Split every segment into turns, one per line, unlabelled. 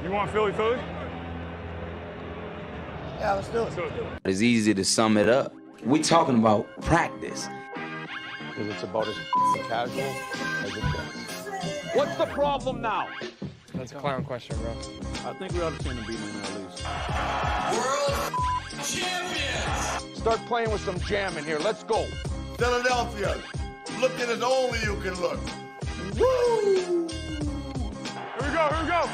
You want Philly?
Yeah, let's do it.
It's easy to sum it up. We're talking about practice.
Because it's about as casual as it gets.
What's the problem now?
That's a clown question, bro.
I think we ought to send a beating at least.
World champions! Start playing with some jam in here. Let's go.
Philadelphia, looking as only you can look. Woo!
Here we go.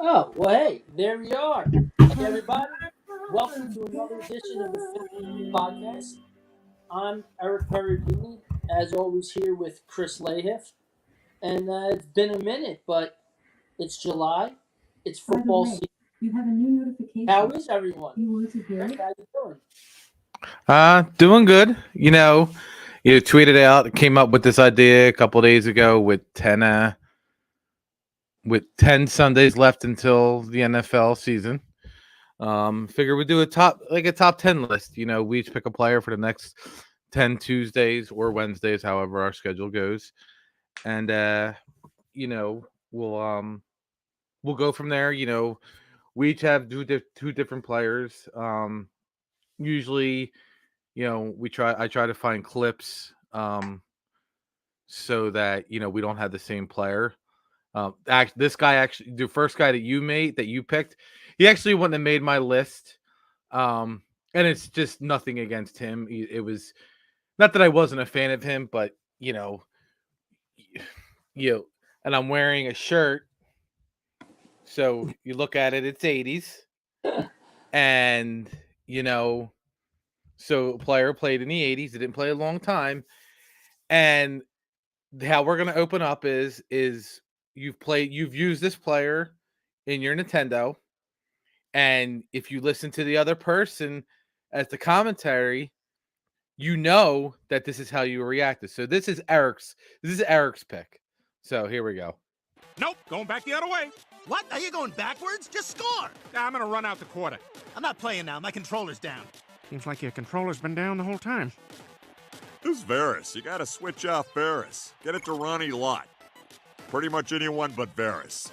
Oh, well, hey, there we are. Hey, everybody. Welcome to another edition of the Philly Podcast. I'm Eric Perugini, as always, here with Chris Lahiff. And it's been a minute, but it's July. It's football season.
You have a new notification.
How is everyone?
You want to hear it?
How you doing?
Doing good. You tweeted out, came up with this idea a couple days ago with 10 Sundays left until the NFL season. Figure we'd do a top 10 list. We each pick a player for the next 10 Tuesdays or Wednesdays, however our schedule goes. And we'll go from there. We each have two different players. Usually, I try to find clips so that we don't have the same player. This guy the first guy that you picked, he actually wouldn't have made my list. And it's just nothing against him. It was not that I wasn't a fan of him, but and I'm wearing a shirt. So you look at it, it's 80s. And, so a player played in the 80s. He didn't play a long time. And how we're going to open up is you've used this player in your Nintendo. And if you listen to the other person as the commentary, that this is how you reacted. So this is Eric's pick. So here we go.
Nope, going back the other way.
What? Are you going backwards? Just score!
I'm gonna run out the quarter.
I'm not playing now. My controller's down.
Seems like your controller's been down the whole time.
Who's Varys? You gotta switch off Varys. Get it to Ronnie Lott. Pretty much anyone but Varys.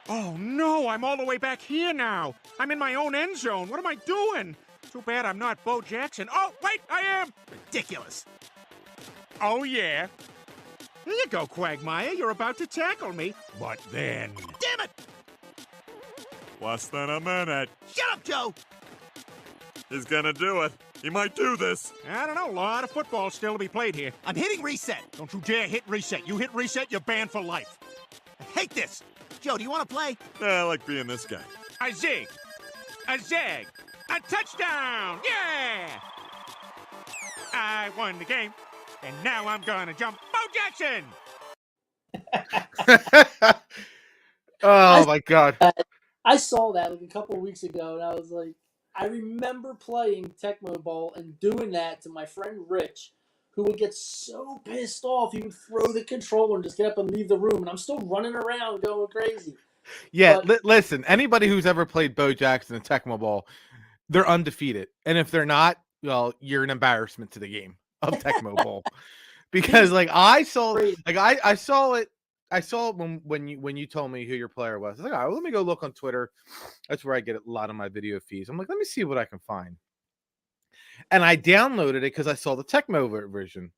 Oh no, I'm all the way back here now. I'm in my own end zone. What am I doing? Too bad I'm not Bo Jackson. Oh, wait, I am!
Ridiculous.
Oh yeah. Here you go, Quagmire. You're about to tackle me. But then...
Damn it!
Less than a minute.
Shut up, Joe!
He's gonna do it. He might do this.
I don't know. A lot of football still to be played here.
I'm hitting reset.
Don't you dare hit reset. You hit reset, you're banned for life.
I hate this. Joe, do you want to play?
I like being this guy.
A zig. A zag. A touchdown! Yeah! I won the game, and now I'm gonna jump Bo Jackson!
Oh my God.
I saw that like a couple of weeks ago, and I was like, I remember playing Tecmo Bowl and doing that to my friend Rich, who would get so pissed off. He would throw the controller and just get up and leave the room, and I'm still running around going crazy.
Yeah, listen, anybody who's ever played Bo Jackson and Tecmo Bowl, they're undefeated. And if they're not, well, you're an embarrassment to the game of Tecmo Bowl. Because I saw it when you told me who your player was. I was like, all right, well, let me go look on Twitter. That's where I get a lot of my video feeds. I'm like, let me see what I can find. And I downloaded it because I saw the Tecmo version.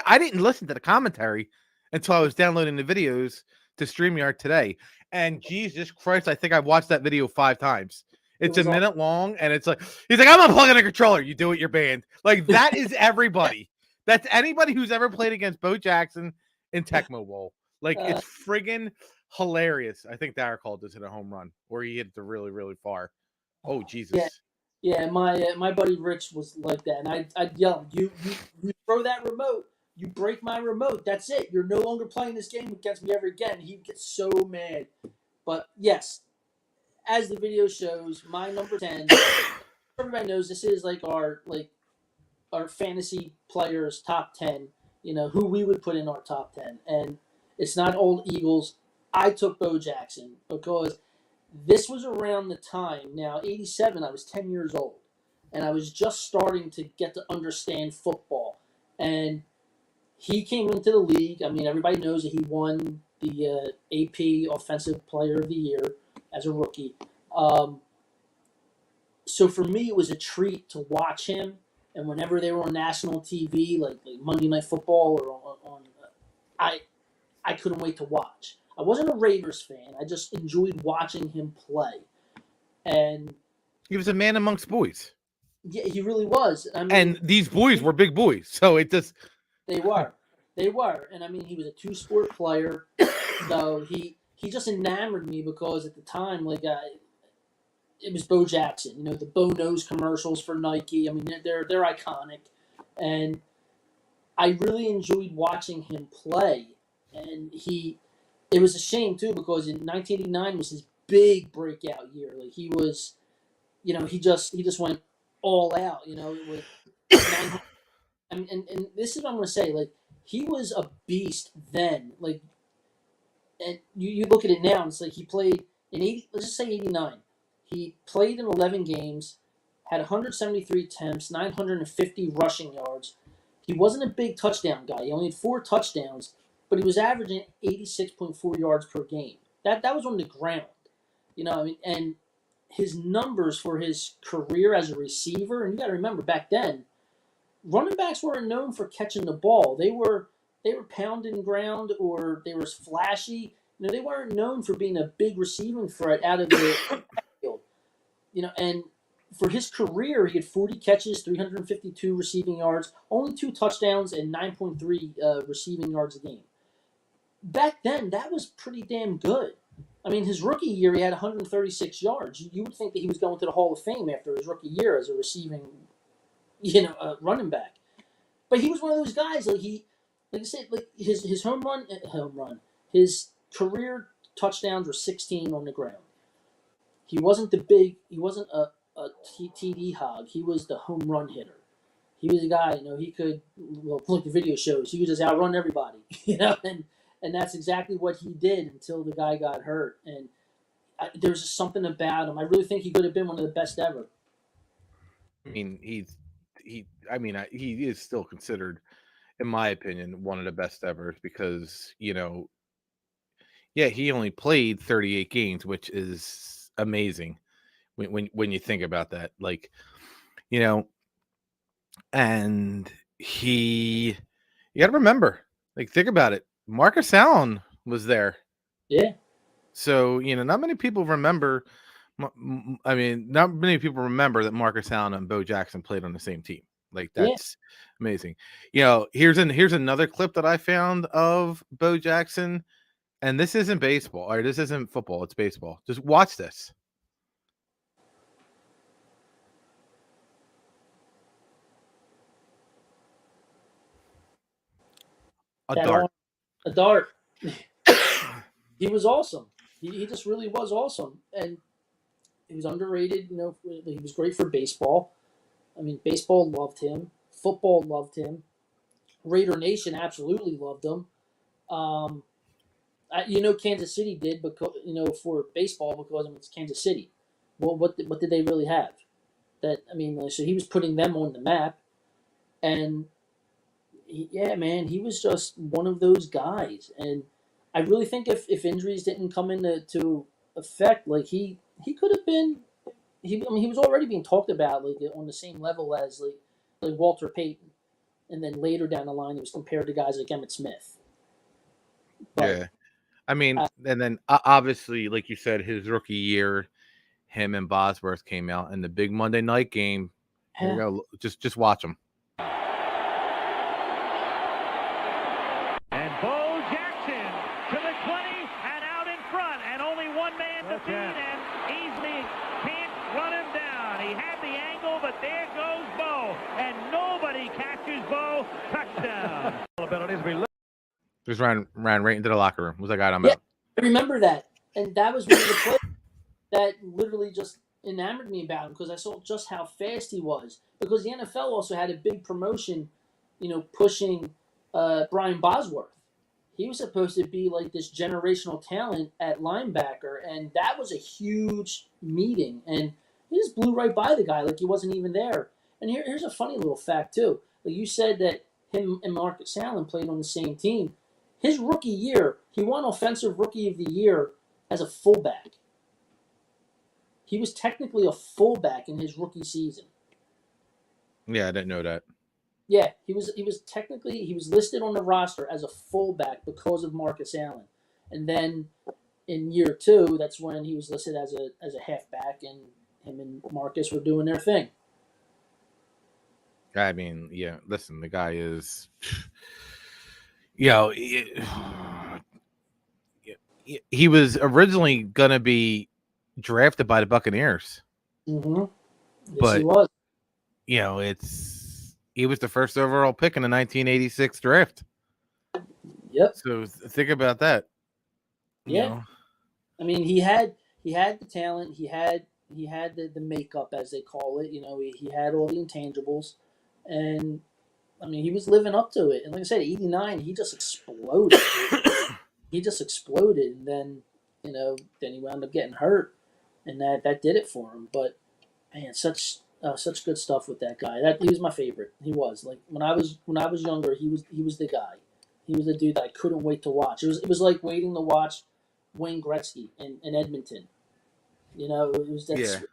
I didn't listen to the commentary until I was downloading the videos to StreamYard today. And Jesus Christ, I think I've watched that video 5 times. It's a minute long, and it's like, he's like, I'm unplugging a controller. You do it, you're banned. Like, that is everybody. That's anybody who's ever played against Bo Jackson in Tecmo Bowl. Like, it's friggin' hilarious. I think Dara called this in a home run, where he hit it really, really far. Oh, Jesus.
Yeah, my buddy Rich was like that, and I'd yell, you throw that remote, you break my remote, that's it. You're no longer playing this game against me ever again. He'd get so mad. But, yes, as the video shows, my number 10, everybody knows this is like our our fantasy players top 10, who we would put in our top 10. And it's not old Eagles. I took Bo Jackson because this was around the time. Now, 87, I was 10 years old. And I was just starting to get to understand football. And he came into the league. I mean, everybody knows that he won the AP Offensive Player of the Year as a rookie. So for me, it was a treat to watch him. And whenever they were on national TV, like Monday Night Football or on I couldn't wait to watch. I wasn't a Raiders fan. I just enjoyed watching him play. And
he was a man amongst boys.
Yeah, he really was. I mean,
and these boys were big boys, so it just
they were, and I mean, he was a two-sport player, so he just enamored me because at the time, it was Bo Jackson. The Bo Nose commercials for Nike. I mean, they're iconic, and I really enjoyed watching him play. And it was a shame too because in 1989 was his big breakout year. Like he was, he just went all out, with and this is what I'm going to say. Like, he was a beast then. Like, and you look at it now, and it's like he played in 80, let's just say 89. He played in 11 games, had 173 attempts, 950 rushing yards. He wasn't a big touchdown guy. He only had 4 touchdowns, but he was averaging 86.4 yards per game. That was on the ground. And his numbers for his career as a receiver, and you got to remember back then, running backs weren't known for catching the ball. They were pounding ground or they were flashy. They weren't known for being a big receiving threat out of the field. And for his career, he had 40 catches, 352 receiving yards, only 2 touchdowns, and 9.3 receiving yards a game. Back then, that was pretty damn good. I mean, his rookie year, he had 136 yards. You would think that he was going to the Hall of Fame after his rookie year as a receiving, running back. But he was one of those guys. Like I said, like his home run, his career touchdowns were 16 on the ground. He wasn't he wasn't a TD hog. He was the home run hitter. He was a guy, he could, look, the video shows, he would just outrun everybody, and that's exactly what he did until the guy got hurt. And there's just something about him. I really think he could have been one of the best ever.
I mean, he is still considered, in my opinion, one of the best ever because, he only played 38 games, which is amazing when you think about that. Like, and you got to remember, like, think about it. Marcus Allen was there.
Yeah.
So, not many people remember. I mean, not many people remember that Marcus Allen and Bo Jackson played on the same team. Like, that's amazing. Here's another clip that I found of Bo Jackson, and this isn't baseball, or this isn't football. It's baseball. Just watch this. A
dart. He was awesome. He just really was awesome. And he was underrated. He was great for baseball. I mean, baseball loved him. Football loved him. Raider Nation absolutely loved him. Kansas City did because for baseball because it's Kansas City. Well, what did they really have? So he was putting them on the map, and he was just one of those guys. And I really think if injuries didn't come into effect, like he could have been. He was already being talked about like on the same level as like Walter Payton, and then later down the line he was compared to guys like Emmitt Smith. But,
yeah, I mean, and then obviously, like you said, his rookie year, him and Bosworth came out in the big Monday night game. Here you go, just watch them.
And Bo Jackson to the 20 and out in front, and only one man to beat, and easily can't run him down. He had the angle, but there goes Bo, and nobody catches Bo. Touchdown.
Just ran right into the locker room. Was like, I'm out.
I remember that, and that was one of the plays that literally just enamored me about him because I saw just how fast he was. Because the NFL also had a big promotion, pushing Brian Bosworth. He was supposed to be like this generational talent at linebacker, and that was a huge meeting. And he just blew right by the guy like he wasn't even there. And here's a funny little fact too. Like you said that him and Marcus Allen played on the same team. His rookie year, he won Offensive Rookie of the Year as a fullback. He was technically a fullback in his rookie season.
Yeah, I didn't know that.
Yeah, he was listed on the roster as a fullback because of Marcus Allen. And then in year 2, that's when he was listed as a halfback, and him and Marcus were doing their thing.
I mean, yeah, listen, the guy is he was originally going to be drafted by the Buccaneers.
Mm-hmm. Yes,
but
he was.
He was the first overall pick in the 1986 draft.
Yep.
So think about that.
Yeah. I mean, he had the talent. He had the makeup, as they call it. He had all the intangibles, and I mean, he was living up to it. And like I said, 89, he just exploded. And then then he wound up getting hurt, and that did it for him. But man, such good stuff with that guy. He was my favorite. He was like when I was younger. He was the guy. He was the dude that I couldn't wait to watch. It was like waiting to watch Wayne Gretzky in Edmonton. It was because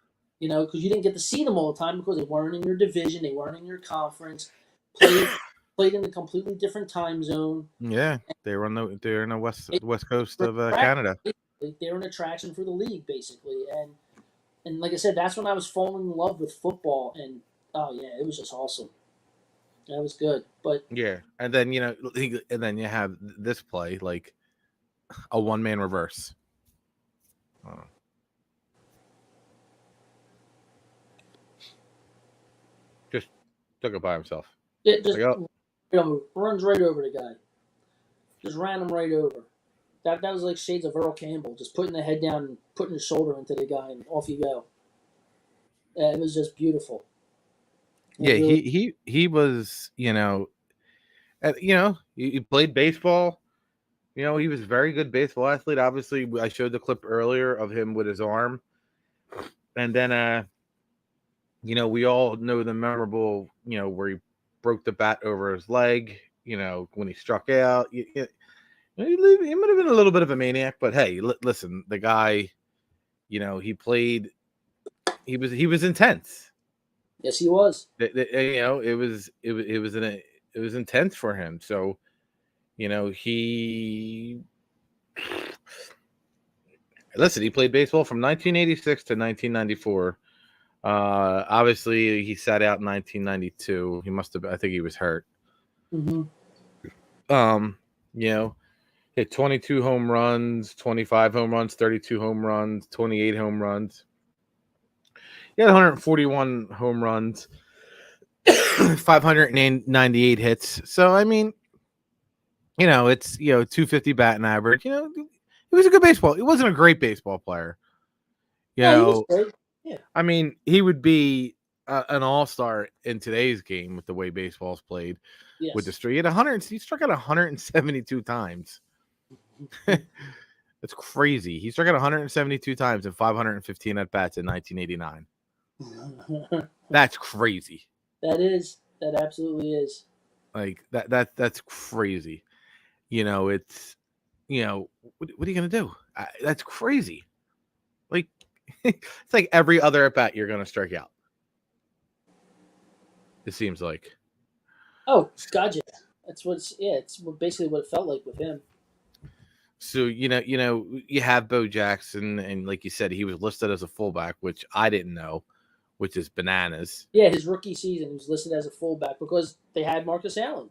you didn't get to see them all the time because they weren't in your division, they weren't in your conference. Played in a completely different time zone.
Yeah, they're in the west coast of Canada.
They're an attraction for the league, basically, and like I said, that's when I was falling in love with football, and oh yeah, it was just awesome. That was good, but
yeah, and then you have this play like a one-man reverse. Just took it by himself.
Yeah, just runs right over the guy. Just ran him right over. That was like shades of Earl Campbell, just putting the head down and putting his shoulder into the guy, and off you go. Yeah, it was just beautiful.
Yeah, he was, he played baseball. He was a very good baseball athlete. Obviously, I showed the clip earlier of him with his arm. And then, we all know the memorable, where he broke the bat over his leg, when he struck out. He might have been a little bit of a maniac, but hey, listen, the guy, he played, he was intense.
Yes, he was.
It was intense for him. So, he played baseball from 1986 to 1994. Obviously, he sat out in 1992. He must have. I think he was hurt.
Mm-hmm.
Hit 22 home runs, 25 home runs, 32 home runs, 28 home runs. He had 141 home runs, 598 hits. So, I mean, it's 250 batting average. He was a good baseball. He wasn't a great baseball player.
He was great. Yeah.
I mean, he would be an all-star in today's game with the way baseball's played.
Yes.
With the street, he struck out 172 times. That's crazy. He struck out 172 times and 515 at bats in 1989. That's crazy.
That absolutely is.
Like that's crazy. It's what are you gonna do? That's crazy. Like it's like every other at bat you're gonna strike out. It seems like.
Oh, gotcha. That's it's basically what it felt like with him.
So you have Bo Jackson, and like you said, he was listed as a fullback, which I didn't know, which is bananas.
Yeah, his rookie season, he was listed as a fullback because they had Marcus Allen.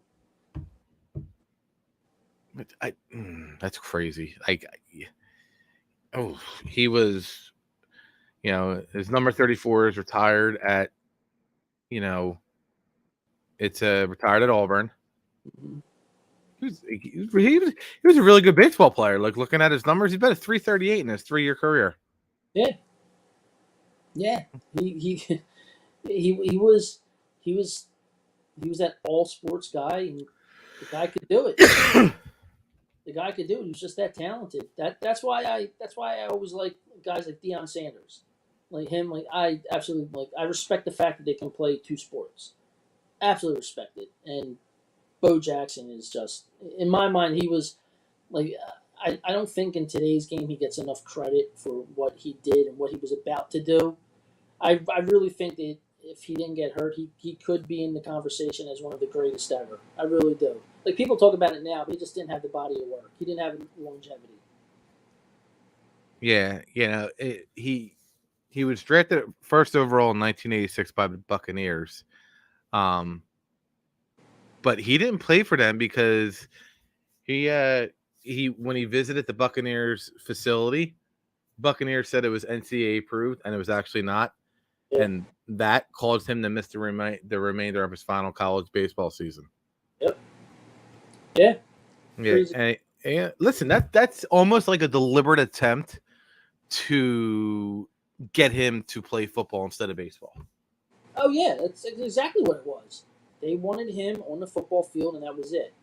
That's crazy. He was, his number 34 is retired at, it's retired at Auburn.
Mm-hmm.
He was a really good baseball player. Like looking at his numbers, he's about a 338 in his 3-year career.
Yeah. Yeah, he he was he was he was that all sports guy, and the guy could do it. The guy could do it. He was just that talented. That's why I always like guys like Deion Sanders, like him. Like I absolutely like. I respect the fact that they can play two sports. Absolutely respect it. And Bo Jackson is just, in my mind, he was like. I don't think in today's game he gets enough credit for what he did and what he was about to do. I really think that if he didn't get hurt, he could be in the conversation as one of the greatest ever. I really do. Like people talk about it now, but he just didn't have the body of work. He didn't have longevity.
Yeah, he was drafted first overall in 1986 by the Buccaneers. But he didn't play for them because he when he visited the Buccaneers facility, Buccaneers said it was NCAA approved and it was actually not.
Yeah.
And that caused him to miss the remainder of his final college baseball season.
Yep. Yeah.
Yeah. And listen, that's almost like a deliberate attempt to get him to play football instead of baseball.
Oh yeah, that's exactly what it was. They wanted him on the football field, and that was it.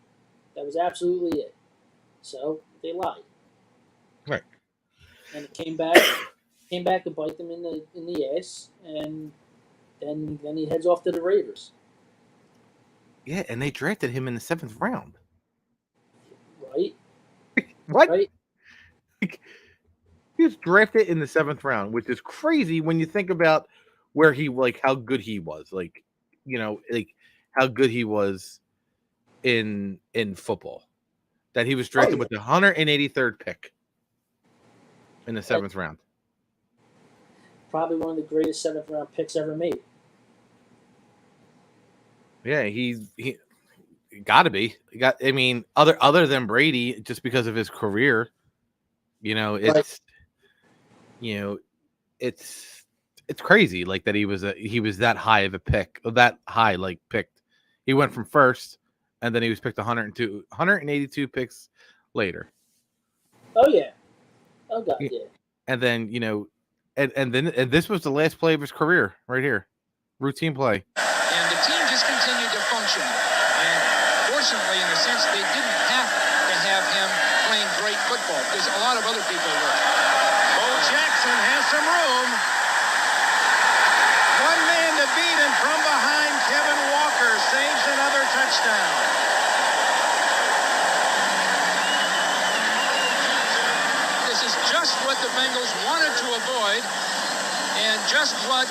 That was absolutely it. So they lied.
Right.
And it came back to bite them in the ass, and then he heads off to the Raiders.
Yeah, and they drafted him in the 7th round.
Right?
What?
Right?
He was drafted in the 7th round, which is crazy when you think about where he, like, how good he was, like, you know, like how good he was in football. That he was drafted with the 183rd pick in the 7th round.
Probably one of the greatest 7th round picks ever made.
Yeah, he got to be. I mean, other than Brady, just because of his career, you know, it's
Right.
you know, it's crazy like that he was that high of a pick, like picked. He went from first, and then he was picked 182 picks later.
Oh yeah. Oh god, yeah.
And then and this was the last play of his career right here, routine play.
And the team just continued to function. And fortunately, in a sense, they didn't have to have him playing great football because a lot of other people were.
Bo Jackson has some room. One man to beat, and from behind, Kevin Walker saves another touchdown.
This is just what the Bengals wanted to avoid and just what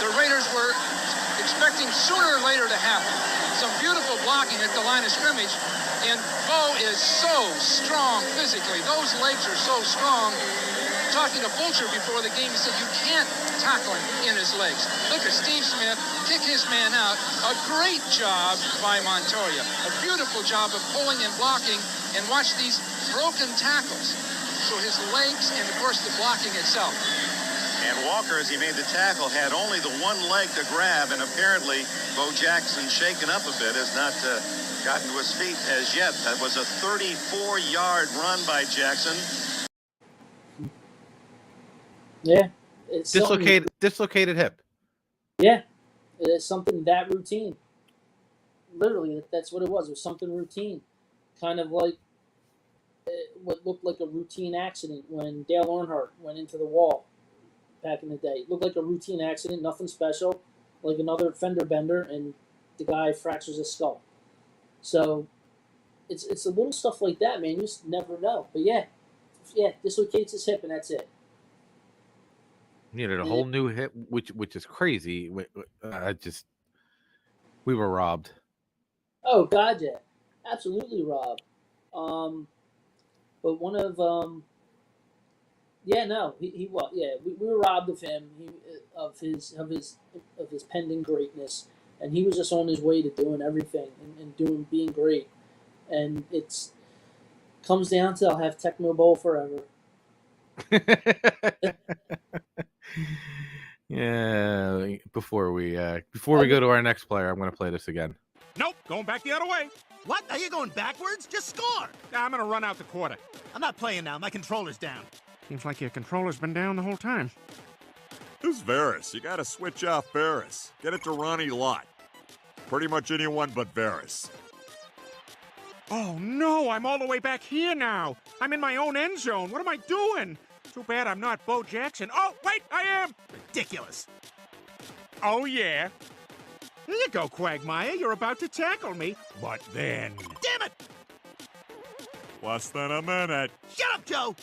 the Raiders were expecting sooner or later to happen. Some beautiful blocking at the line of scrimmage, and Bo is so strong physically. Those legs are so strong. Talking to Fulcher before the game, he said, you can't tackle him in his legs. Look at Steve Smith kick his man out. A great job by Montoya. A beautiful job of pulling and blocking, and watch these broken tackles. So his legs and, of course, the blocking itself.
And Walker, as he made the tackle, had only the one leg to grab, and apparently Bo Jackson, shaken up a bit, has not gotten to his feet as yet. That was a 34-yard run by Jackson.
Yeah. It's
Dislocated hip.
Yeah. It's something that routine. Literally, that's what it was. It was something routine. Kind of like what looked like a routine accident when Dale Earnhardt went into the wall back in the day. It looked like a routine accident, nothing special, like another fender bender, and the guy fractures his skull. So it's a little stuff like that, man. You just never know. But yeah, dislocates his hip, and that's it.
Needed a whole new hip, which is crazy. We were robbed.
Oh God, yeah, absolutely robbed. But one of he was, yeah, we were robbed of him, of his pending greatness, and he was just on his way to doing everything and being great, and it's comes down to I'll have Tecmo Bowl forever.
Yeah, before we go to our next player, I'm going to play this again.
Nope, going back the other way.
What? Are you going backwards? Just score.
I'm gonna run out the quarter.
I'm not playing now. My controller's down.
Seems like your controller's been down the whole time.
This is Varys. You gotta switch off Varys. Get it to Ronnie Lott. Pretty much anyone but Varys.
Oh no, I'm all the way back here now. I'm in my own end zone. What am I doing? Too bad I'm not Bo Jackson. Oh, wait, I am!
Ridiculous.
Oh, yeah. Here you go, Quagmire. You're about to tackle me. But then...
Damn it!
Less than a minute.
Shut up, Joe!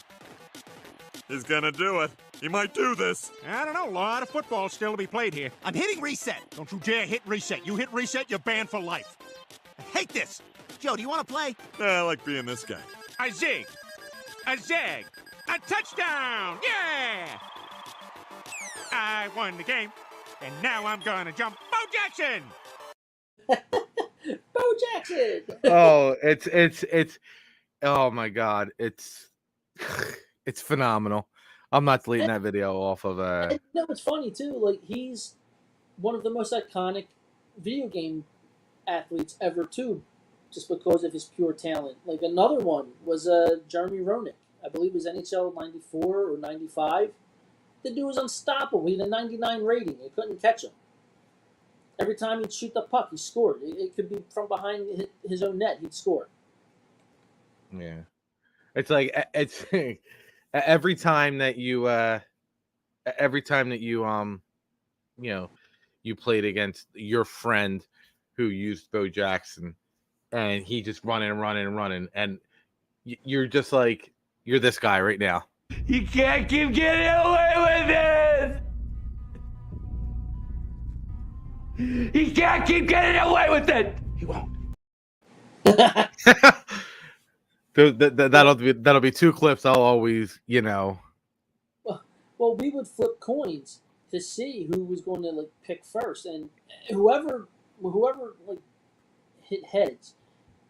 He's gonna do it. He might do this.
I don't know. A lot of football still to be played here.
I'm hitting reset.
Don't you dare hit reset. You hit reset, you're banned for life.
I hate this. Joe, do you want to play?
Yeah, I like being this guy.
A zig. A zag. A touchdown! Yeah! I won the game, and now I'm gonna jump Bo Jackson!
Bo Jackson!
Oh, it's oh my god, it's phenomenal. I'm not deleting that video off of
And you know what's funny too? Like, he's one of the most iconic video game athletes ever too, just because of his pure talent. Like, another one was Jeremy Roenick. I believe it was NHL 94 or 95. The dude was unstoppable. He had a 99 rating. You couldn't catch him. Every time he'd shoot the puck, he scored. It could be from behind his own net. He'd score.
Yeah, it's like it's every time that you you know, you played against your friend who used Bo Jackson, and he just running, and you're just like, you're this guy right now.
You can't keep getting away with it. He can't keep getting away with it.
He won't.
That'll be two clips. I'll always, you know.
Well, we would flip coins to see who was going to like pick first, and whoever like hit heads,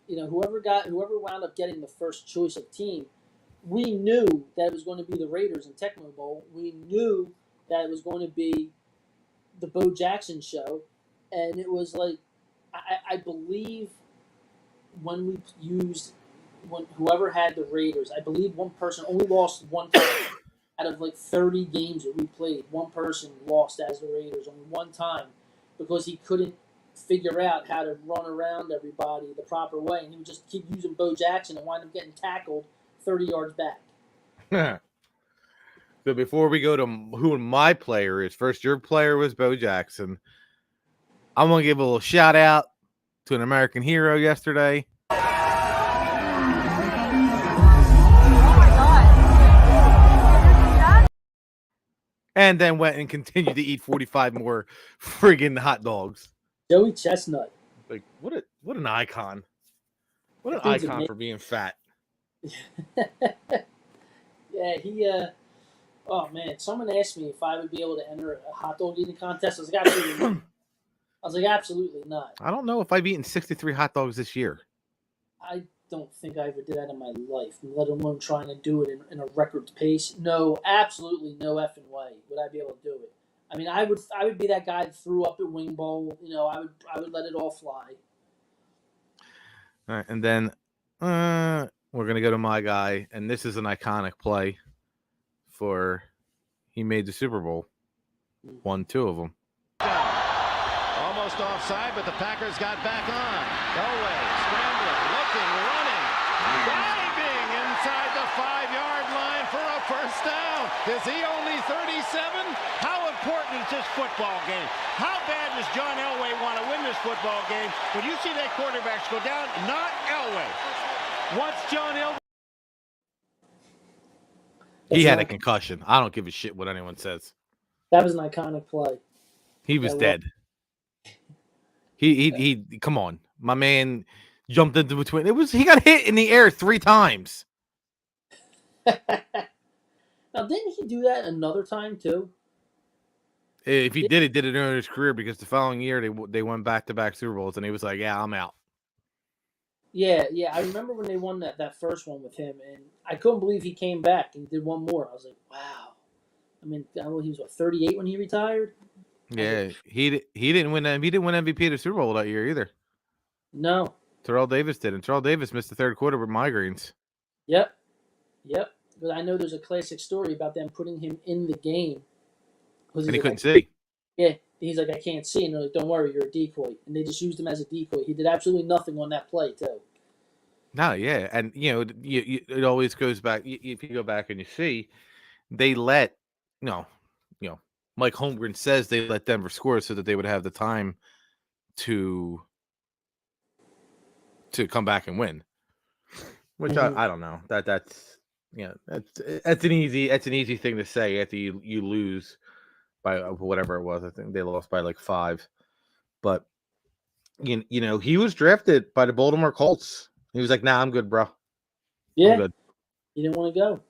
you know, whoever wound up getting the first choice of team, we knew that it was going to be the Raiders in Tecmo Bowl. We knew that it was going to be the Bo Jackson show, and it was like, I believe when whoever had the Raiders, I believe one person only lost one time out of like 30 games that we played. One person lost as the Raiders only one time because he couldn't figure out how to run around everybody the proper way, and he would just keep using Bo Jackson and wind up getting tackled 30 yards back.
So before we go to who my player is, first your player was Bo Jackson. I'm gonna give a little shout out to an American hero yesterday. And then went and continued to eat 45 more friggin' hot dogs.
Joey Chestnut.
Like, what an icon. What an
Dude's
icon
amazing.
for being fat.
Yeah, he oh man, someone asked me if I would be able to enter a hot dog eating contest. I was like, absolutely not. I was like, absolutely not.
I don't know if I've eaten 63 hot dogs this year.
I don't think I ever did that in my life, let alone trying to do it in a record pace. No, absolutely no effing way would I be able to do it. I mean, I would be that guy that threw up at Wing Bowl. You know, I would let it all fly.
All right, and then we're gonna go to my guy, and this is an iconic play for he made the Super Bowl. Won two of them.
Almost offside, but the Packers got back on. Elway scrambling, looking, running, diving inside the 5-yard line for a first down. Is he only 37? How important is this football game? How bad does John Elway want to win this football game? When you see that quarterbacks go down, not Elway. What's John Elway?
He had a concussion. I don't give a shit what anyone says.
That was an iconic play.
He was dead. He come on. My man jumped into between. He got hit in the air 3 times.
Now, didn't he do that another time too?
If he did it during his career, because the following year they went back-to-back Super Bowls, and he was like, "Yeah, I'm out."
Yeah. I remember when they won that first one with him, and I couldn't believe he came back and did one more. I was like, wow. I mean, I know he was 38 when he retired.
Yeah, he didn't win MVP of the Super Bowl that year either.
No.
Terrell Davis did, and Terrell Davis missed the third quarter with migraines.
Yep. But I know there's a classic story about them putting him in the game
And he couldn't see.
Yeah, he's like, I can't see. And they're like, don't worry, you're a decoy. And they just used him as a decoy. He did absolutely nothing on that play, too.
No, yeah. And, it always goes back. If you go back and you see, they let, Mike Holmgren says they let Denver score so that they would have the time to come back and win. Which I don't know. That's an easy thing to say after you lose by whatever it was. I think they lost by like 5. But he was drafted by the Baltimore Colts. He was like, "Nah, I'm good, bro.
Yeah,
I'm good."
He didn't want to go.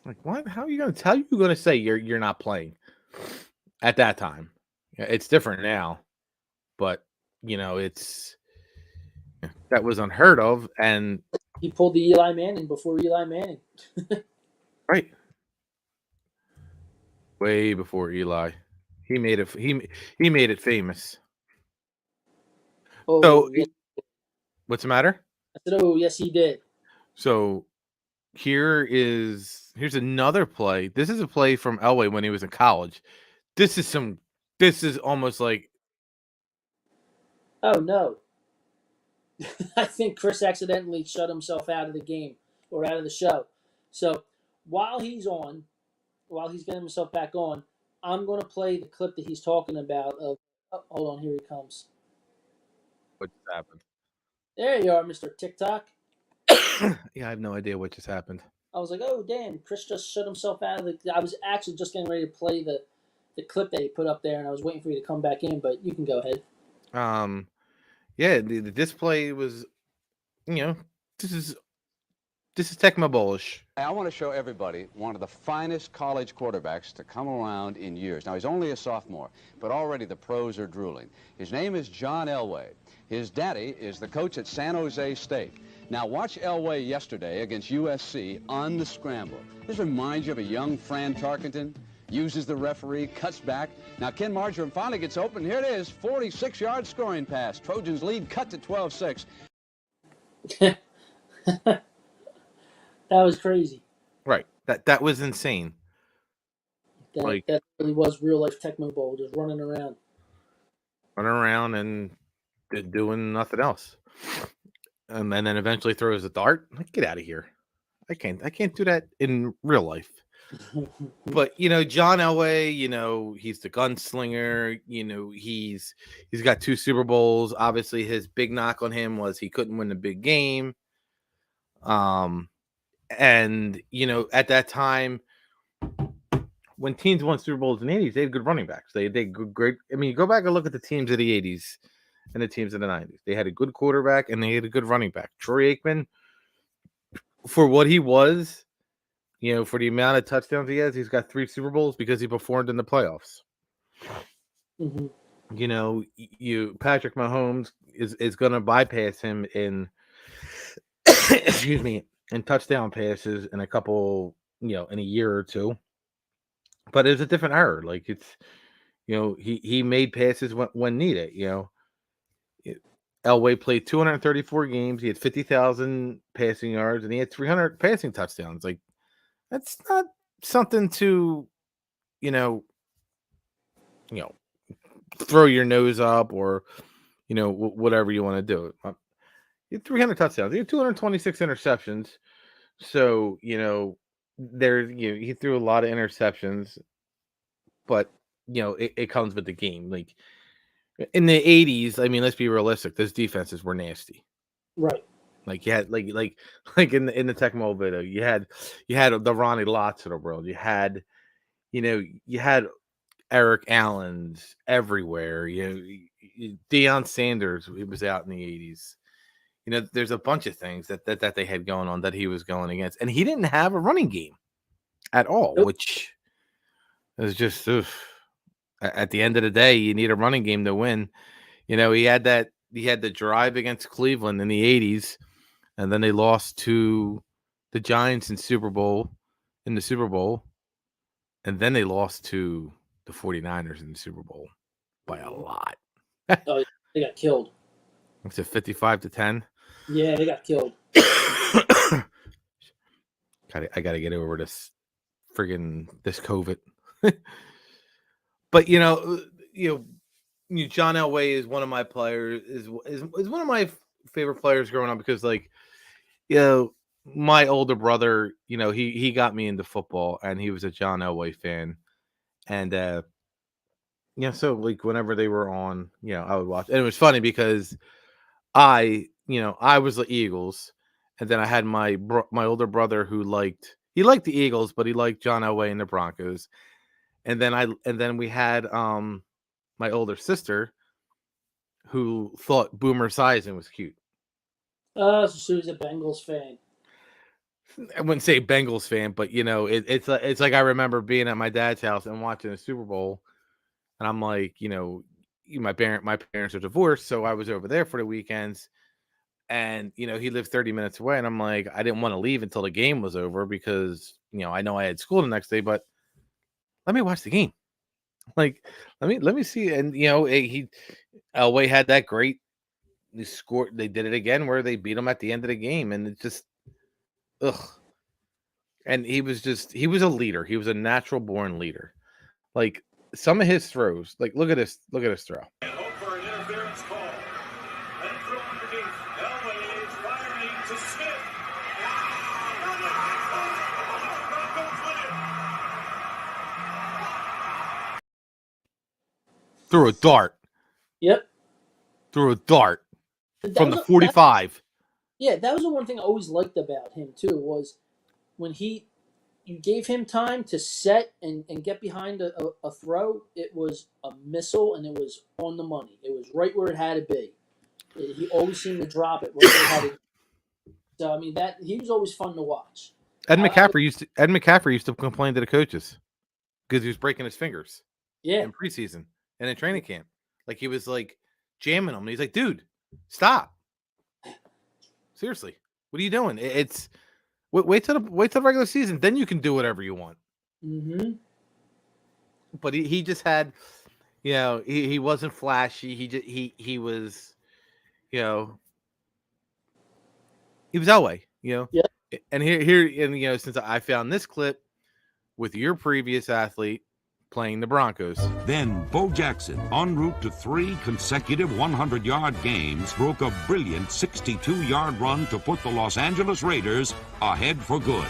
Like, what? How are you gonna say you're not playing at that time? It's different now, but it's that was unheard of, and
he pulled the Eli Manning before Eli Manning.
Right. Way before Eli. He made it he made it famous.
Oh,
So
yes.
what's the matter?
I said, oh, yes, he did.
So here's another play. This is a play from Elway when he was in college. This is almost like,
oh no. I think Chris accidentally shut himself out of the game or out of the show. So while he's getting himself back on, I'm going to play the clip that he's talking about. Hold on, here he comes.
what just happened?
There you are, Mr. TikTok.
Yeah, I have no idea what just happened.
I was like, oh, damn, Chris just shut himself out of the... I was actually just getting ready to play the clip that he put up there, and I was waiting for you to come back in, but you can go ahead.
Yeah, the display was, this is Tecmo Bullish.
I want to show everybody one of the finest college quarterbacks to come around in years. Now, he's only a sophomore, but already the pros are drooling. His name is John Elway. His daddy is the coach at San Jose State. Now, watch Elway yesterday against USC on the scramble. This reminds you of a young Fran Tarkenton. Uses the referee, cuts back. Now, Ken Marjoram finally gets open. Here it is, 46-yard scoring pass. Trojans lead, cut to 12-6.
That was crazy.
Right. That was insane.
That really was real-life Tecmo Bowl, just running around.
Running around and doing nothing else. And then eventually throws a dart. Like, get out of here. I can't do that in real life. But John Elway, he's the gunslinger. He's got 2 Super Bowls. Obviously, his big knock on him was he couldn't win the big game. And at that time, when teams won Super Bowls in the 80s, they had good running backs. They good, great. I mean, you go back and look at the teams of the 80s and the teams of the 90s. They had a good quarterback and they had a good running back. Troy Aikman, for what he was. For the amount of touchdowns he has, he's got 3 Super Bowls because he performed in the playoffs.
Mm-hmm.
Patrick Mahomes is going to bypass him in, excuse me, in touchdown passes in a couple, in a year or two. But it's a different era. Like it's, he made passes when needed. Elway played 234 games. He had 50,000 passing yards, and he had 300 passing touchdowns. Like, that's not something to, throw your nose up or, whatever you want to do. He had 300 touchdowns. He had 226 interceptions. So, he threw a lot of interceptions, but, it comes with the game. Like in the 80s, I mean, let's be realistic. Those defenses were nasty.
Right.
Like you had like in the Tecmo video, you had the Ronnie Lotts of the world. You had Eric Allen's everywhere. Deion Sanders, he was out in the 80s. There's a bunch of things that they had going on that he was going against, and he didn't have a running game at all, which is just at the end of the day, you need a running game to win. He had the drive against Cleveland in the 80s. And then they lost to the Giants in the Super Bowl. And then they lost to the 49ers in the Super Bowl by a lot.
Oh, they got killed.
It's a 55-10.
Yeah, they got killed.
I got to get over this COVID. But John Elway is one of my players. Is one of my favorite players growing up because, like, my older brother, he got me into football, and he was a John Elway fan, and so like whenever they were on, I would watch. And it was funny because I was the Eagles, and then I had my older brother who liked the Eagles, but he liked John Elway and the Broncos. And then we had my older sister who thought Boomer Esiason was cute.
So she was a Bengals fan.
I wouldn't say Bengals fan, but it's like I remember being at my dad's house and watching the Super Bowl, and I'm like, my parents are divorced, so I was over there for the weekends, and he lived 30 minutes away, and I'm like, I didn't want to leave until the game was over because I know I had school the next day, but let me watch the game. Like, let me see. And Elway had that great score. They did it again where they beat him at the end of the game, and it just And he was a leader. He was a natural born leader. Like some of his throws, like look at this throw.
For an interference call. And throw underneath. Elway is firing to Smith.
Threw a dart.
Yep.
Threw a dart from the 45.
That was the one thing I always liked about him too, was when you gave him time to set and get behind a throw, it was a missile and it was on the money. It was right where it had to be. He always seemed to drop it right where it had to be. So I mean he was always fun to watch.
Ed McCaffrey used to complain to the coaches because he was breaking his fingers.
Yeah.
In preseason and in training camp. Like he was like jamming them. And he's like, dude, stop. Seriously. What are you doing? It's wait till the regular season, then you can do whatever you want.
Mm-hmm.
But he just had, he wasn't flashy. He was, he was Elway,
Yeah.
And here, since I found this clip with your previous athlete playing the Broncos.
Then Bo Jackson, en route to 3 consecutive 100-yard games, broke a brilliant 62-yard run to put the Los Angeles Raiders ahead for good.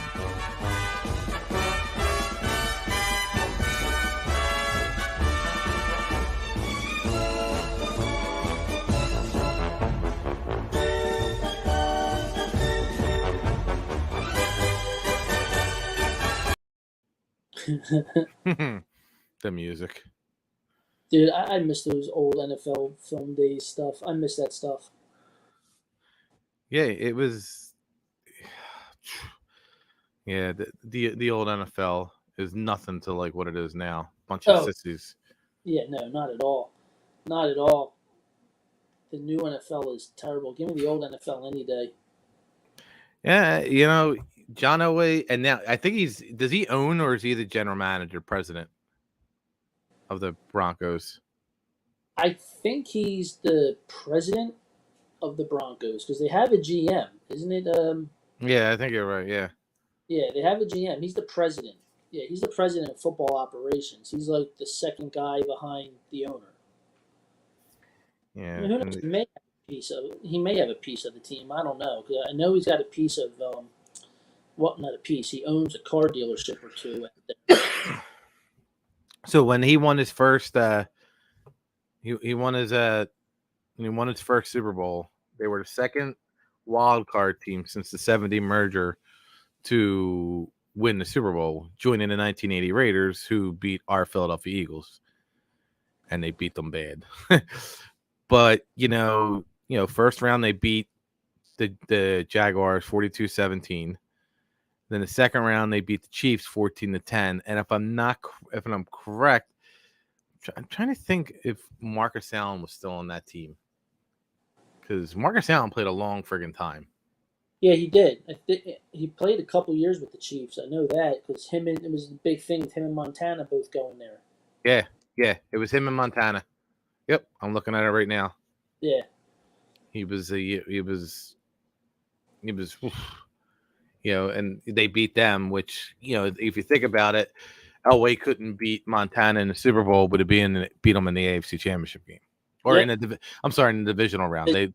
The music.
Dude, I miss those old NFL film days stuff. I miss that stuff.
Yeah, it was. Yeah, the old NFL is nothing to like what it is now. Bunch of sissies.
Yeah, no, not at all. Not at all. The new NFL is terrible. Give me the old NFL any day.
Yeah, John Elway, and now I think does he own or is he the general manager, president of the Broncos?
I think he's the president of the Broncos because they have a GM, isn't it?
Yeah, I think you're right. Yeah.
Yeah, they have a GM. He's the president. Yeah, he's the president of football operations. He's like the second guy behind the owner.
Yeah.
I mean, who knows? He may have a piece of the team. I don't know. Cause I know he's got a piece of not a piece. He owns a car dealership or two.
So when he won his first, he won his first Super Bowl. They were the second wild card team since the '70 merger to win the Super Bowl, joining the 1980 Raiders, who beat our Philadelphia Eagles, and they beat them bad. But first round they beat the Jaguars 42-17. Then the second round they beat the Chiefs 14-10. And if I'm correct, I'm trying to think if Marcus Allen was still on that team, because Marcus Allen played a long friggin' time.
Yeah, he did. He played a couple years with the Chiefs. I know that because it was a big thing with him and Montana both going there.
Yeah, it was him and Montana. Yep, I'm looking at it right now.
Yeah,
he was, and they beat them. Which if you think about it, Elway couldn't beat Montana in the Super Bowl, but beat them in the AFC Championship game, or in the divisional round. They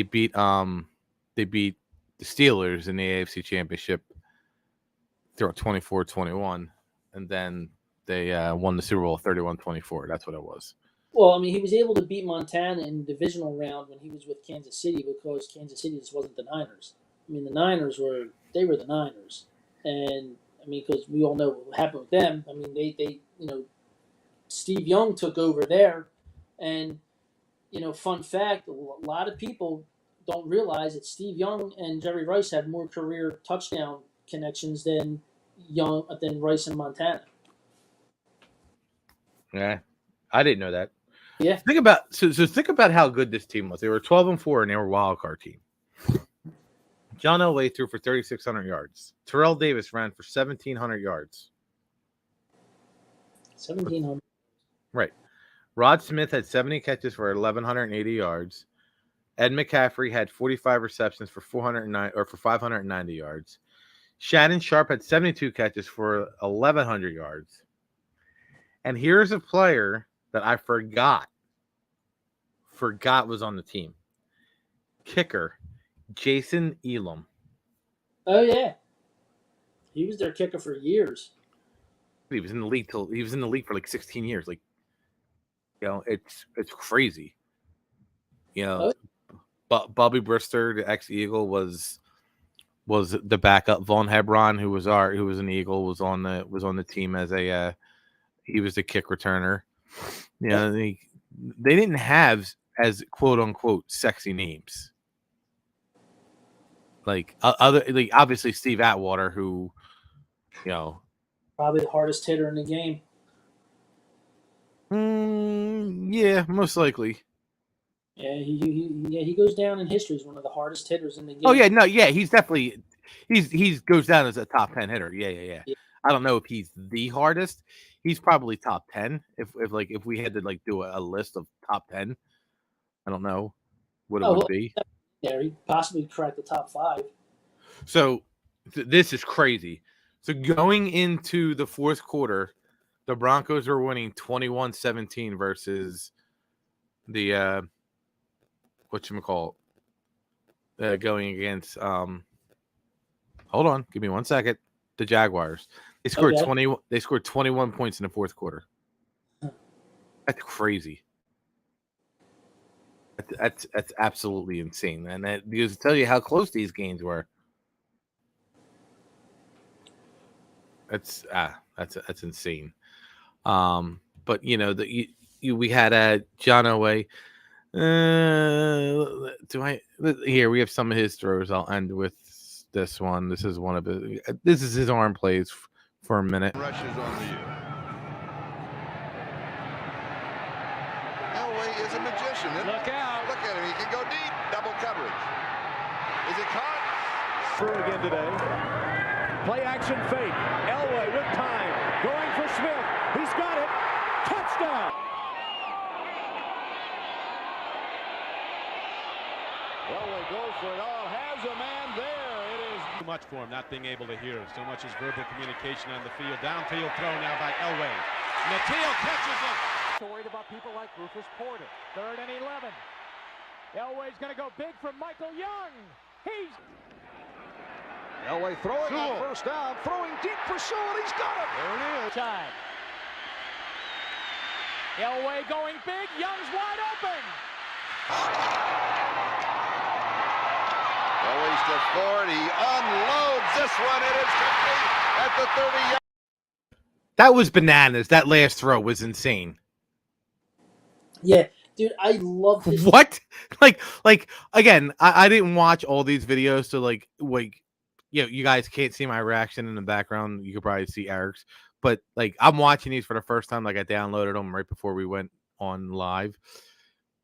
beat the Steelers in the AFC Championship through 24-21, and then they won the Super Bowl 31-24. That's what it was.
Well, I mean, he was able to beat Montana in the divisional round when he was with Kansas City because Kansas City just wasn't the Niners. I mean, the Niners were the Niners, and I mean, because we all know what happened with them. I mean, they Steve Young took over there, and fun fact: a lot of people don't realize that Steve Young and Jerry Rice have more career touchdown connections than Rice and Montana.
Yeah, I didn't know that.
Yeah.
Think about how good this team was. They were 12-4 and they were a wild card team. John Elway threw for 3,600 yards. Terrell Davis ran for 1,700 yards.
1,700.
Right. Rod Smith had 70 catches for 1,180 yards. Ed McCaffrey had 45 receptions for 590 yards. Shannon Sharp had 72 catches for 1,100 yards. And here's a player that I forgot was on the team. Kicker, Jason Elam.
Oh yeah, he was their kicker for years.
He was in the league for like 16 years. Like, it's crazy. Bobby Brister, the ex-Eagle, was the backup. Vaughn Hebron, who was an Eagle, was on the team as he was the kick returner. They didn't have as quote unquote sexy names. Obviously Steve Atwater, who
probably the hardest hitter in the game.
Yeah, most likely.
Yeah, he goes down in history as one of the hardest hitters in the game.
Oh yeah, no, yeah, he's definitely he goes down as a top 10 hitter. Yeah. I don't know if he's the hardest. He's probably top 10. If we had to do a list of top 10, I don't know what it would be.
Yeah, he possibly cracked the top 5.
So this is crazy. So going into the fourth quarter, the Broncos were winning 21-17 versus the going against hold on, give me 1 second. The Jaguars. They scored 20. They scored 21 points in the fourth quarter. That's crazy. That's absolutely insane, and that because to tell you how close these games were. That's insane. But we had John Elway. We have some of his throws. I'll end with this one. This is one of his. This is his arm plays for a minute.
Rushes on to you. Elway is a magician. Look out! Look at him. He can go deep. Double coverage. Is it caught?
Through again today. Play action fake. Elway with time. Going for Smith. He's got it. Touchdown.
Elway goes for it all. Has a man there. It is
too much for him not being able to hear. So much as verbal communication on the field. Downfield throw now by Elway. Natil catches it.
Worried about people like Rufus Porter. 3rd and 11. Elway's going to go big for Michael Young. He's
Elway throwing on first down, throwing deep for Sewell. He's got it.
There it is. Time. Elway going big. Young's wide open.
Elway's to Ford. He unloads this one. It is complete at the 30-yard.
That was bananas. That last throw was insane.
Yeah, dude, I love this.
What? Like again, I didn't watch all these videos, so you guys can't see my reaction in the background. You could probably see Eric's, but I'm watching these for the first time. I downloaded them right before we went on live.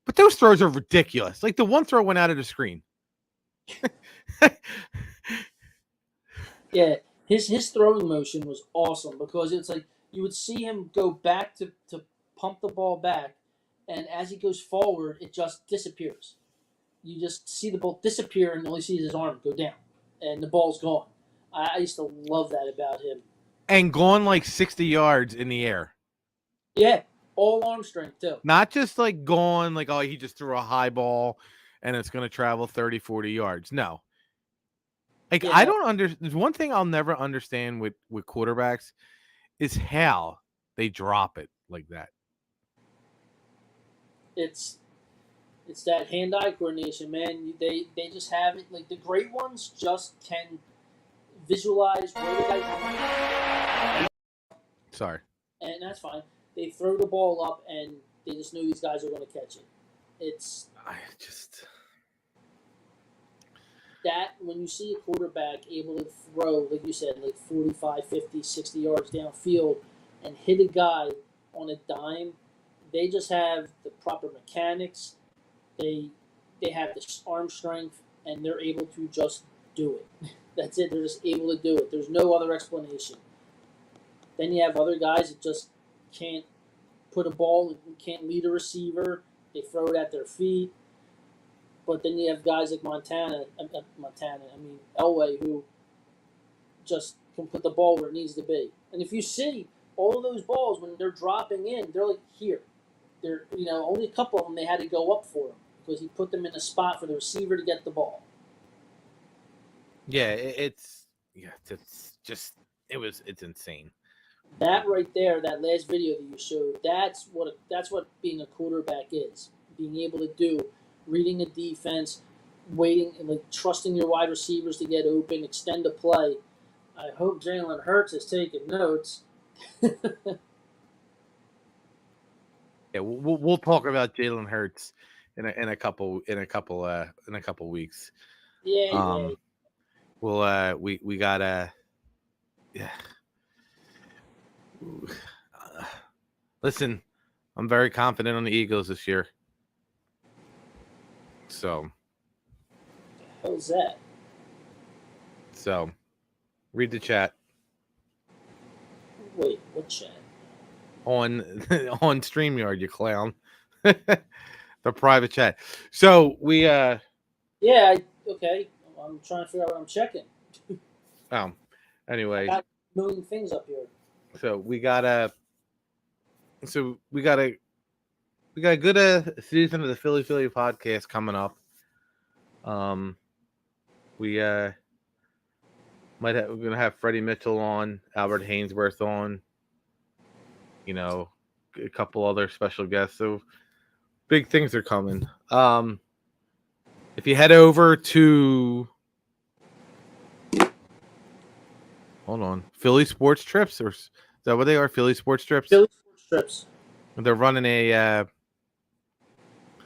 But those throws are ridiculous. The one throw went out of the screen.
Yeah, his throwing motion was awesome because it's you would see him go back to pump the ball back, and as he goes forward, it just disappears. You just see the ball disappear and only see his arm go down, and the ball's gone. I used to love that about him.
And going like 60 yards in the air.
Yeah, all arm strength too.
Not just like going like, oh, he just threw a high ball and it's going to travel 30, 40 yards. No. Like,
Yeah,
I
no.
don't understand. There's one thing I'll never understand with quarterbacks is how they drop it like that.
It's that hand-eye coordination, man. They just have it. Like the great ones just can visualize where the guy,
Sorry.
and that's fine. They throw the ball up, and they just know these guys are going to catch it. It's that when you see a quarterback able to throw, like you said, like 45, 50, 60 yards downfield and hit a guy on a dime, they just have the proper mechanics. They have the arm strength, and they're able to just do it. That's it. They're just able to do it. There's no other explanation. Then you have other guys that just can't put a ball, can't lead a receiver. They throw it at their feet. But then you have guys like Elway, who just can put the ball where it needs to be. And if you see all of those balls when they're dropping in, they're like here. They're only a couple of them they had to go up for him because he put them in a spot for the receiver to get the ball.
Yeah, it's insane.
That right there, that last video that you showed, that's what being a quarterback is. Being able to do, reading a defense, waiting and like trusting your wide receivers to get open, extend a play. I hope Jalen Hurts is taking notes.
Yeah, we'll talk about Jalen Hurts in a couple weeks.
Yeah.
We gotta. Yeah. Listen, I'm very confident on the Eagles this year. So.
How's that?
So, read the chat.
Wait, what chat?
On StreamYard, you clown. The private chat. So we
Yeah, okay. I'm trying to figure out what I'm checking.
Anyway.
I got a million things up here.
So we got a good season of the Philly podcast coming up. We're gonna have Freddie Mitchell on, Albert Hainsworth on, a couple other special guests. So big things are coming. If you head over to Philly Sports Trips, or is that what they are? Philly Sports Trips?
Philly Sports Trips.
They're running
They're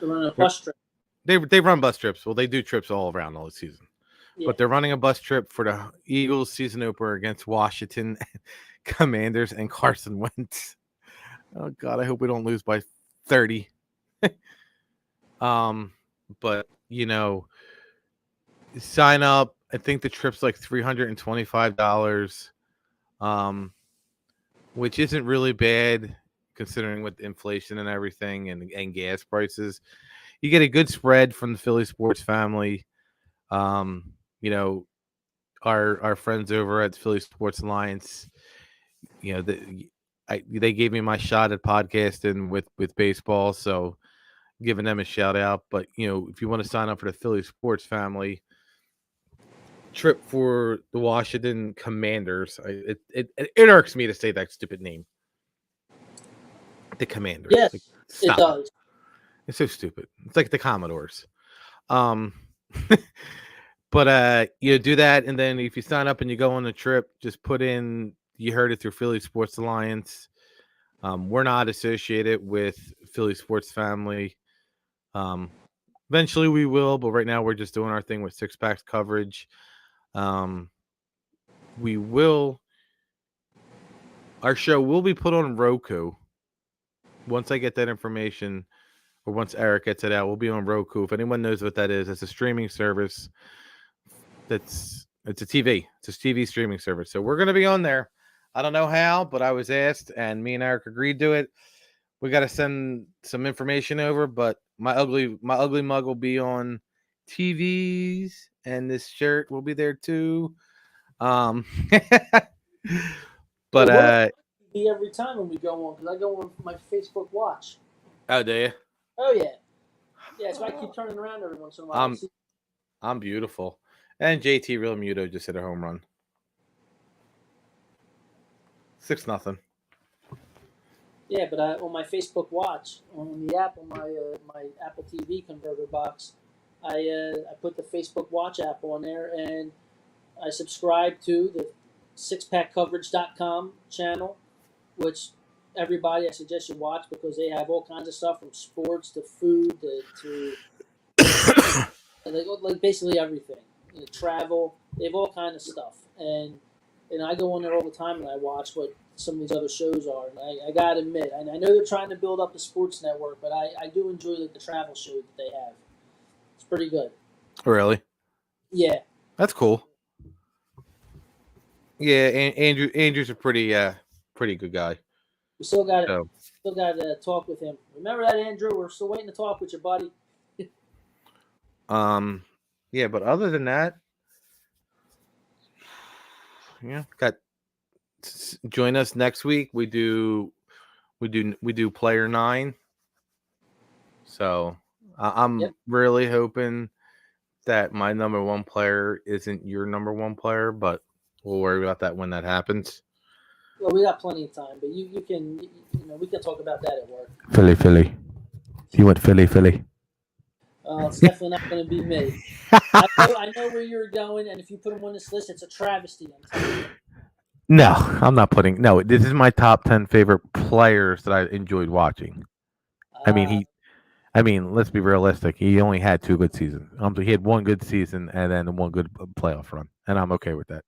running a bus trip.
They run bus trips. Well, they do trips all around all the season. Yeah. But they're running a bus trip for the Eagles season opener against Washington Commanders and Carson Wentz. Oh God, I hope we don't lose by 30. But sign up. I think the trip's like $325. Which isn't really bad considering with inflation and everything and gas prices. You get a good spread from the Philly sports family. Our friends over at Philly Sports Alliance, they gave me my shot at podcasting with baseball, so giving them a shout out. But if you want to sign up for the Philly Sports family trip for the Washington Commanders, it irks me to say that stupid name. The Commanders.
Yes, it does.
It's so stupid. It's like the Commodores. But do that, and then if you sign up and you go on the trip, just put in you heard it through Philly Sports Alliance. We're not associated with Philly Sports Family. Eventually we will, but right now we're just doing our thing with Six Packs coverage. We will. Our show will be put on Roku. Once I get that information, or once Eric gets it out, we'll be on Roku. If anyone knows what that is, it's a streaming service. It's a TV. It's a TV streaming service. So we're going to be on there. I don't know how, but I was asked, and me and Eric agreed to it. We got to send some information over, but my ugly mug will be on TVs, and this shirt will be there too. But
every time when we go on, because I go on my Facebook Watch.
oh, do you?
Oh yeah, yeah. So I keep turning around every once in a while.
I'm beautiful, and JT Realmuto just hit a home run. 6-0.
Yeah, but on my Facebook Watch, on the app, on my Apple TV converter box, I put the Facebook Watch app on there, and I subscribe to the sixpackcoverage.com channel, which everybody I suggest you watch because they have all kinds of stuff from sports to food to like basically everything. Travel. They have all kinds of stuff, and I go on there all the time and I watch what some of these other shows are. And I gotta admit, I know they're trying to build up the sports network, but I do enjoy like the travel show that they have. It's pretty good.
Really?
Yeah.
That's cool. Yeah, Andrew's a pretty good guy.
We still got to talk with him. Remember that, Andrew? We're still waiting to talk with you, buddy.
Yeah, but other than that, yeah, join us next week. We do player 9. So I'm really hoping that my number 1 player isn't your number 1 player, but we'll worry about that when that happens.
Well, we got plenty of time, but you can we can talk about that at work.
Philly. You went Philly.
It's definitely not going to be me. I know where you're going, and if you put him on this list, it's a travesty. I'm telling you.
No, I'm not putting. No, this is my top 10 favorite players that I enjoyed watching. I mean, let's be realistic. He only had 2 good seasons. He had 1 good season and then 1 good playoff run, and I'm okay with that.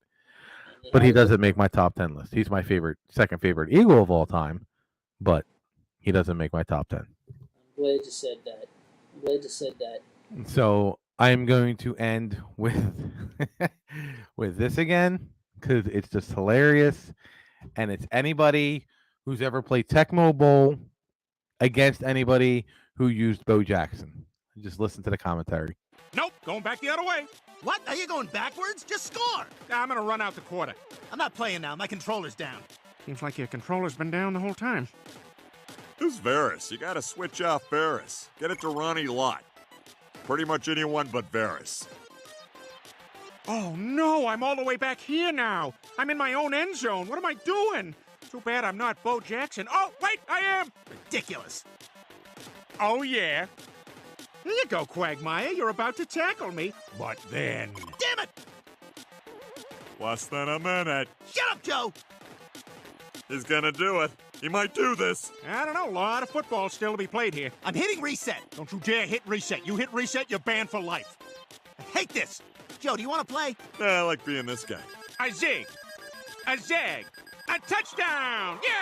But he doesn't make my top 10 list. He's my second favorite Eagle of all time, but he doesn't make my top 10.
I'm glad you said that.
So I'm going to end with with this again because it's just hilarious, and it's anybody who's ever played Tecmo Bowl against anybody who used Bo Jackson. Just listen to the commentary.
Nope, going back the other way.
What? Are you going backwards? Just score.
I'm going to run out the quarter.
I'm not playing now. My controller's down.
Seems like your controller's been down the whole time.
This Varys. You gotta switch off Varys. Get it to Ronnie Lott. Pretty much anyone but Varys.
Oh, no, I'm all the way back here now. I'm in my own end zone. What am I doing? Too bad I'm not Bo Jackson. Oh, wait, I am.
Ridiculous.
Oh, yeah. Here you go, Quagmire. You're about to tackle me. But then...
Damn it!
Less than a minute.
Shut up, Joe!
He's gonna do it. He might do this.
I don't know. A lot of football still to be played here.
I'm hitting reset.
Don't you dare hit reset. You hit reset, you're banned for life.
I hate this. Joe, do you want to play?
I like being this guy.
A zig. A zag. A touchdown. Yeah!